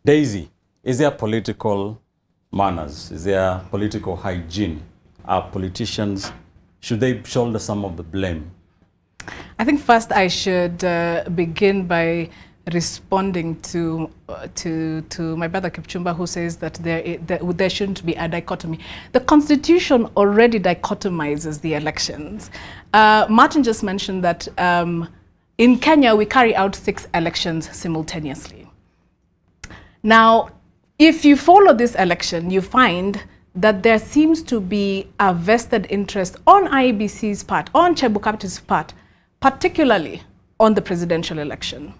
Daisy, is there political manners? Is there political hygiene? Are politicians, should they shoulder some of the blame? I think first I should begin by responding to my brother Kipchumba, who says that there shouldn't be a dichotomy. The Constitution already dichotomizes the elections. Martin just mentioned that in Kenya we carry out 6 elections simultaneously. Now, if you follow this election, you find that there seems to be a vested interest on IEBC's part, on Chebukati's part, particularly on the presidential election.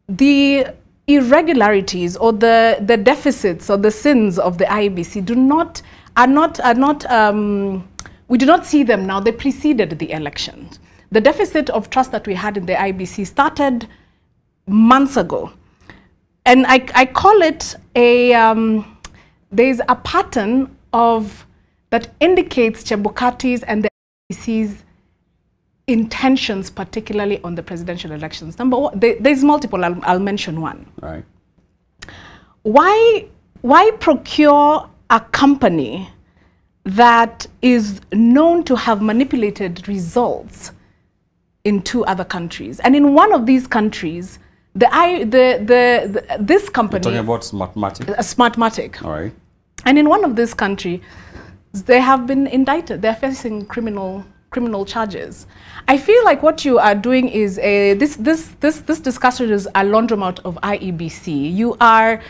The irregularities or the deficits or the sins of the IEBC we do not see them now. They preceded the election. The deficit of trust that we had in the IEBC started months ago. And I call it there's a pattern that indicates Chebukati's and the IEBC's intentions, particularly on the presidential elections. Number one, there's multiple. I'll mention one. Right. Why procure a company that is known to have manipulated results in 2 other countries? And in one of these countries, this company. You're talking about Smartmatic? Smartmatic. All right. And in one of these countries, they have been indicted. They're facing criminal charges. I feel like what you are doing is this discussion is a laundromat of IEBC. You are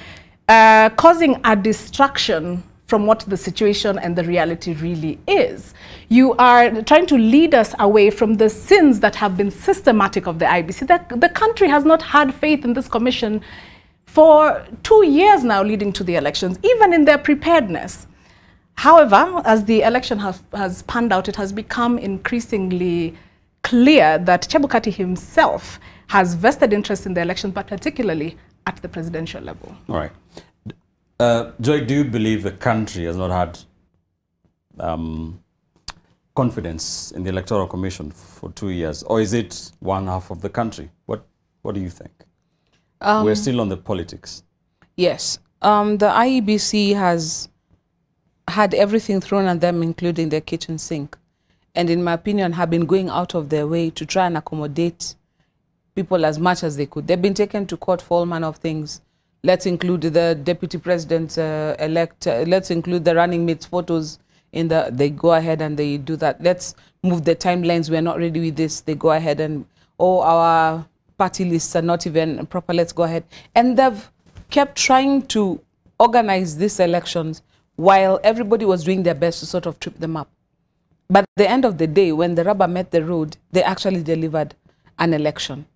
causing a distraction from what the situation and the reality really is. You are trying to lead us away from the sins that have been systematic of the IEBC. The country has not had faith in this commission for 2 years now leading to the elections, even in their preparedness. However, as the election has panned out, it has become increasingly clear that Chebukati himself has vested interest in the election, but particularly at the presidential level. All right. Joy, do you believe the country has not had confidence in the Electoral Commission for 2 years? Or is it one half of the country? What do you think? We're still on the politics. Yes. The IEBC has had everything thrown at them, including their kitchen sink. And in my opinion, have been going out of their way to try and accommodate people as much as they could. They've been taken to court for all manner of things. Let's include the deputy president-elect. Let's include the running mates' photos. They go ahead and they do that. Let's move the timelines. We're not ready with this. They go ahead and, our party lists are not even proper. Let's go ahead. And they've kept trying to organize these elections while everybody was doing their best to sort of trip them up. But at the end of the day, when the rubber met the road, they actually delivered an election.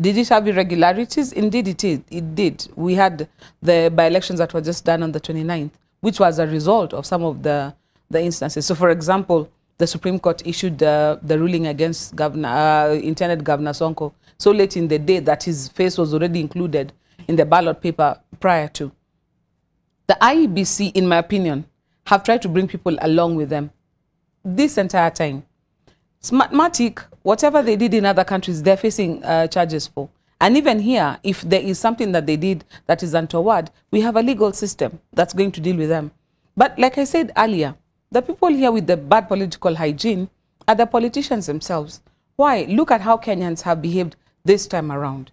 Did it have irregularities? Indeed it did. We had the by-elections that were just done on the 29th, which was a result of some of the instances. So for example, the Supreme Court issued the ruling against intended Governor Sonko so late in the day that his face was already included in the ballot paper prior to. The IEBC, in my opinion, have tried to bring people along with them this entire time. Smartmatic, whatever they did in other countries, they're facing charges for. And even here, if there is something that they did that is untoward, we have a legal system that's going to deal with them. But like I said earlier, the people here with the bad political hygiene are the politicians themselves. Why? Look at how Kenyans have behaved this time around.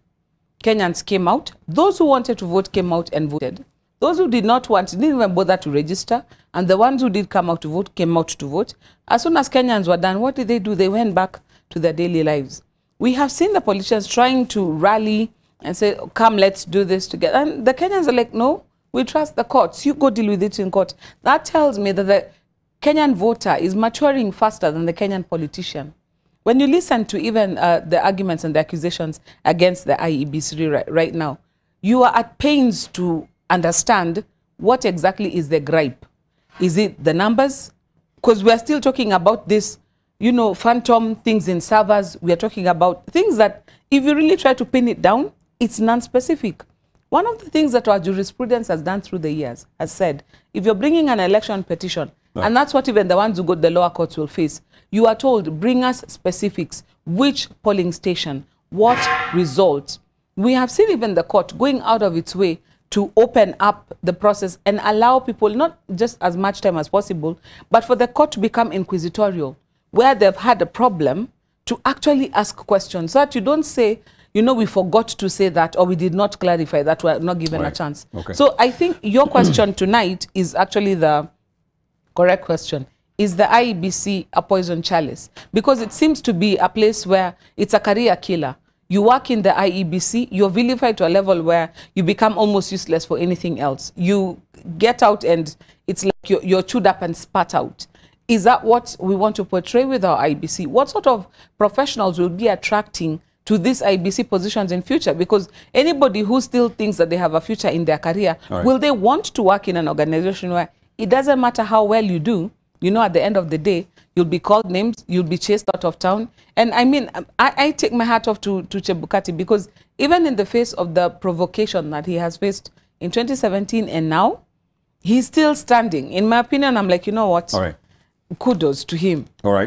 Kenyans came out. Those who wanted to vote came out and voted. Those who did not want, didn't even bother to register. And the ones who did come out to vote, came out to vote. As soon as Kenyans were done, what did? They went back to their daily lives. We have seen the politicians trying to rally and say, come, let's do this together. And the Kenyans are like, no, we trust the courts. You go deal with it in court. That tells me that the Kenyan voter is maturing faster than the Kenyan politician. When you listen to even the arguments and the accusations against the IEBC right now, you are at pains to understand what exactly is the gripe. Is it the numbers? Because we are still talking about this, phantom things in servers. We are talking about things that, if you really try to pin it down, it's non-specific. One of the things that our jurisprudence has done through the years has said, if you're bringing an election petition, and that's what even the ones who go to the lower courts will face, you are told, bring us specifics, which polling station, what result, We have seen even the court going out of its way to open up the process and allow people not just as much time as possible, but for the court to become inquisitorial, where they've had a problem, to actually ask questions, so that you don't say, you know, we forgot to say that, or we did not clarify that, we're not given a chance. Okay. So I think your question tonight is actually the correct question. Is the IEBC a poison chalice? Because it seems to be a place where it's a career killer. You work in the IEBC, you're vilified to a level where you become almost useless for anything else. You get out and it's like you're chewed up and spat out. Is that what we want to portray with our IEBC? What sort of professionals will be attracting to these IEBC positions in future? Because anybody who still thinks that they have a future in their career, will they want to work in an organization where it doesn't matter how well you do, you know, at the end of the day, you'll be called names, you'll be chased out of town. And I mean, I take my hat off to Chebukati, because even in the face of the provocation that he has faced in 2017 and now, he's still standing. In my opinion, I'm like, you know what? Kudos to him. All right.